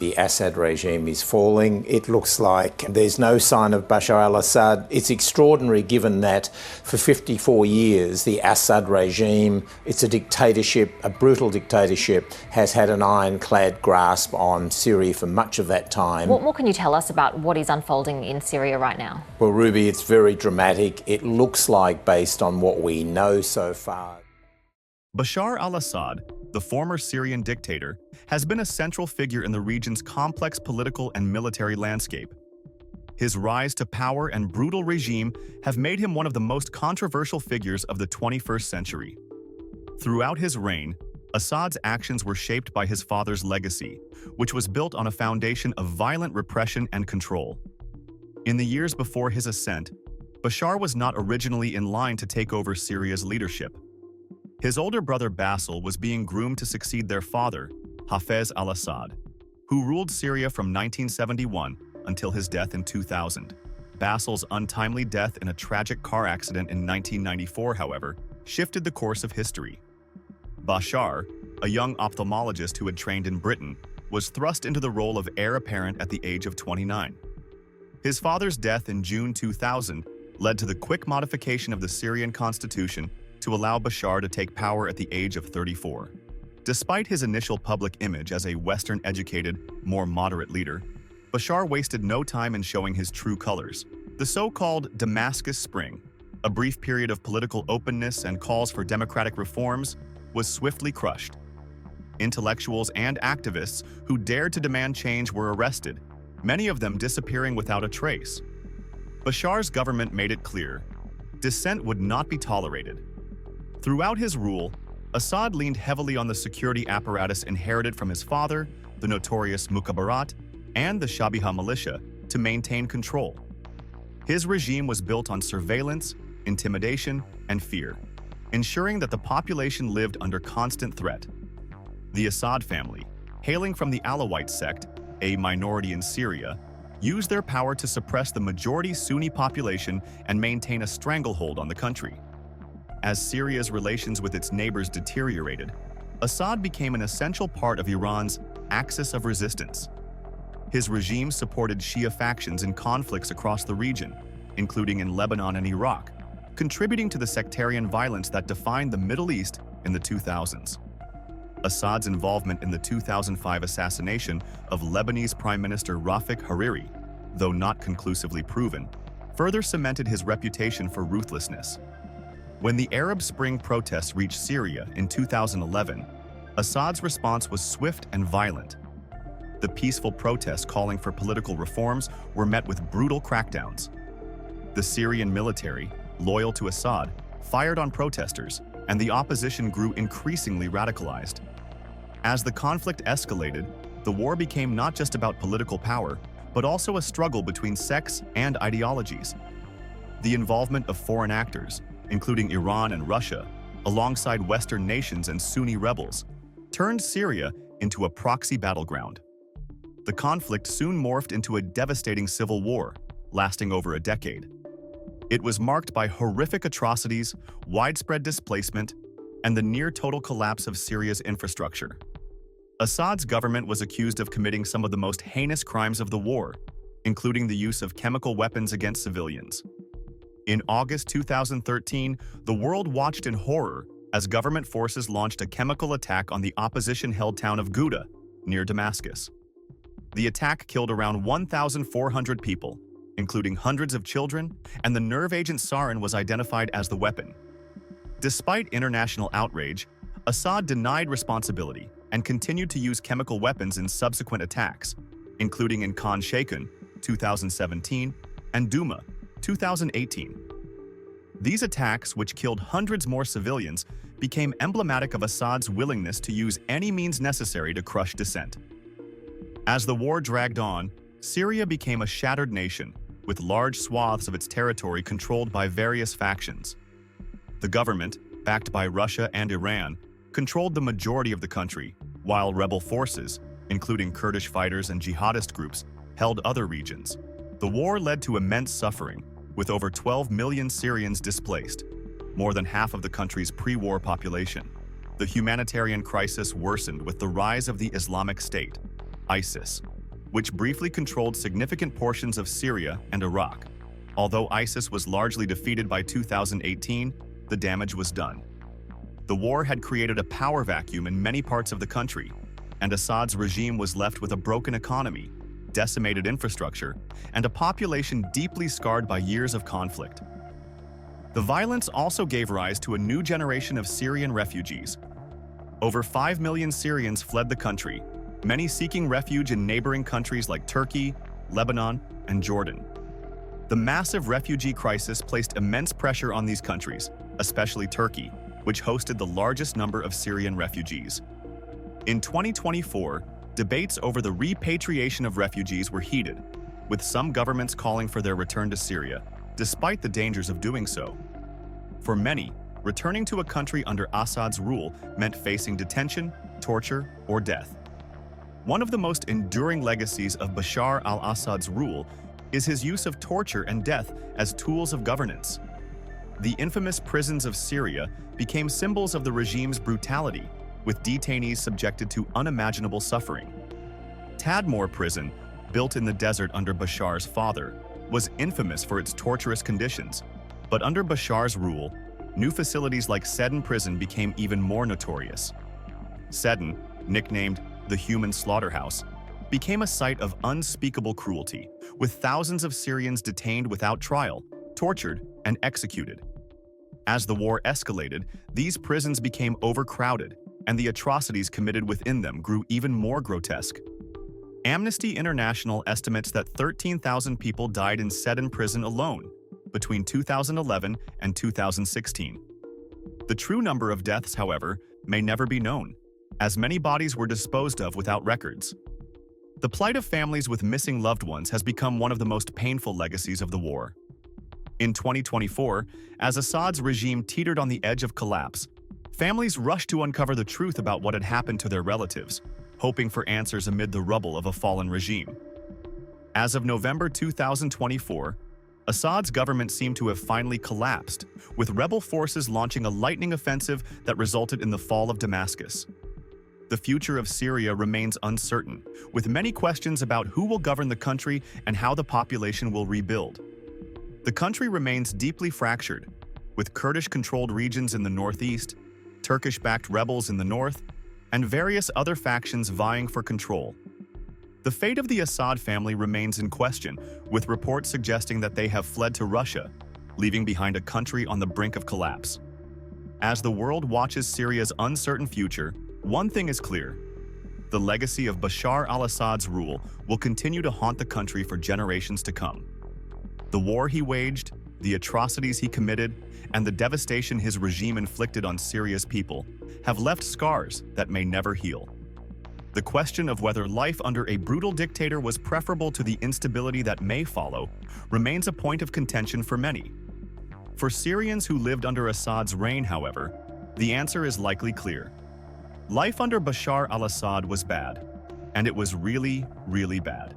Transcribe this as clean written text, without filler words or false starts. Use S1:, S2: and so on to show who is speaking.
S1: the Assad regime is falling. It looks like there's no sign of Bashar al-Assad. It's extraordinary given that for 54 years the Assad regime, it's a dictatorship, a brutal dictatorship, has had an ironclad grasp on Syria for much of that time.
S2: What more can you tell us about what is unfolding in Syria right now?
S1: Well, Ruby, it's very dramatic. It looks like, based on what we know so far.
S3: Bashar al-Assad, the former Syrian dictator, has been a central figure in the region's complex political and military landscape. His rise to power and brutal regime have made him one of the most controversial figures of the 21st century. Throughout his reign, Assad's actions were shaped by his father's legacy, which was built on a foundation of violent repression and control. In the years before his ascent, Bashar was not originally in line to take over Syria's leadership. His older brother Basil was being groomed to succeed their father, Hafez al-Assad, who ruled Syria from 1971 until his death in 2000. Basil's untimely death in a tragic car accident in 1994, however, shifted the course of history. Bashar, a young ophthalmologist who had trained in Britain, was thrust into the role of heir apparent at the age of 29. His father's death in June 2000 led to the quick modification of the Syrian constitution to allow Bashar to take power at the age of 34. Despite his initial public image as a Western-educated, more moderate leader, Bashar wasted no time in showing his true colors. The so-called Damascus Spring, a brief period of political openness and calls for democratic reforms, was swiftly crushed. Intellectuals and activists who dared to demand change were arrested, many of them disappearing without a trace. Bashar's government made it clear, dissent would not be tolerated. Throughout his rule, Assad leaned heavily on the security apparatus inherited from his father, the notorious Mukhabarat, and the Shabiha militia, to maintain control. His regime was built on surveillance, intimidation, and fear, ensuring that the population lived under constant threat. The Assad family, hailing from the Alawite sect, a minority in Syria, used their power to suppress the majority Sunni population and maintain a stranglehold on the country. As Syria's relations with its neighbors deteriorated, Assad became an essential part of Iran's axis of resistance. His regime supported Shia factions in conflicts across the region, including in Lebanon and Iraq, contributing to the sectarian violence that defined the Middle East in the 2000s. Assad's involvement in the 2005 assassination of Lebanese Prime Minister Rafik Hariri, though not conclusively proven, further cemented his reputation for ruthlessness. When the Arab Spring protests reached Syria in 2011, Assad's response was swift and violent. The peaceful protests calling for political reforms were met with brutal crackdowns. The Syrian military, loyal to Assad, fired on protesters, and the opposition grew increasingly radicalized. As the conflict escalated, the war became not just about political power, but also a struggle between sects and ideologies. The involvement of foreign actors, including Iran and Russia, alongside Western nations and Sunni rebels, turned Syria into a proxy battleground. The conflict soon morphed into a devastating civil war, lasting over a decade. It was marked by horrific atrocities, widespread displacement, and the near-total collapse of Syria's infrastructure. Assad's government was accused of committing some of the most heinous crimes of the war, including the use of chemical weapons against civilians. In August 2013, the world watched in horror as government forces launched a chemical attack on the opposition-held town of Ghouta, near Damascus. The attack killed around 1,400 people, including hundreds of children, and the nerve agent sarin was identified as the weapon. Despite international outrage, Assad denied responsibility and continued to use chemical weapons in subsequent attacks, including in Khan Sheikhoun, 2017, and Douma, 2018. These attacks, which killed hundreds more civilians, became emblematic of Assad's willingness to use any means necessary to crush dissent. As the war dragged on, Syria became a shattered nation, with large swaths of its territory controlled by various factions. The government, backed by Russia and Iran, controlled the majority of the country, while rebel forces, including Kurdish fighters and jihadist groups, held other regions. The war led to immense suffering, with over 12 million Syrians displaced, more than half of the country's pre-war population. The humanitarian crisis worsened with the rise of the Islamic State, ISIS, which briefly controlled significant portions of Syria and Iraq. Although ISIS was largely defeated by 2018, the damage was done. The war had created a power vacuum in many parts of the country, and Assad's regime was left with a broken economy, decimated infrastructure, and a population deeply scarred by years of conflict. The violence also gave rise to a new generation of Syrian refugees. Over 5 million Syrians fled the country, many seeking refuge in neighboring countries like Turkey, Lebanon, and Jordan. The massive refugee crisis placed immense pressure on these countries, especially Turkey, which hosted the largest number of Syrian refugees. In 2024, debates over the repatriation of refugees were heated, with some governments calling for their return to Syria, despite the dangers of doing so. For many, returning to a country under Assad's rule meant facing detention, torture, or death. One of the most enduring legacies of Bashar al-Assad's rule is his use of torture and death as tools of governance. The infamous prisons of Syria became symbols of the regime's brutality, with detainees subjected to unimaginable suffering. Tadmor prison, built in the desert under Bashar's father, was infamous for its torturous conditions, but under Bashar's rule, new facilities like Seddon prison became even more notorious. Seddon, nicknamed the human slaughterhouse, became a site of unspeakable cruelty, with thousands of Syrians detained without trial, tortured, and executed. As the war escalated, these prisons became overcrowded, and the atrocities committed within them grew even more grotesque. Amnesty International estimates that 13,000 people died in Seddon prison alone between 2011 and 2016. The true number of deaths, however, may never be known, as many bodies were disposed of without records. The plight of families with missing loved ones has become one of the most painful legacies of the war. In 2024, as Assad's regime teetered on the edge of collapse, families rushed to uncover the truth about what had happened to their relatives, hoping for answers amid the rubble of a fallen regime. As of November 2024, Assad's government seemed to have finally collapsed, with rebel forces launching a lightning offensive that resulted in the fall of Damascus. The future of Syria remains uncertain, with many questions about who will govern the country and how the population will rebuild. The country remains deeply fractured, with Kurdish-controlled regions in the northeast, Turkish-backed rebels in the north, and various other factions vying for control. The fate of the Assad family remains in question, with reports suggesting that they have fled to Russia, leaving behind a country on the brink of collapse. As the world watches Syria's uncertain future, one thing is clear: the legacy of Bashar al-Assad's rule will continue to haunt the country for generations to come. The war he waged, the atrocities he committed, and the devastation his regime inflicted on Syria's people have left scars that may never heal. The question of whether life under a brutal dictator was preferable to the instability that may follow remains a point of contention for many. For Syrians who lived under Assad's reign, however, the answer is likely clear. Life under Bashar al-Assad was bad, and it was really, really bad.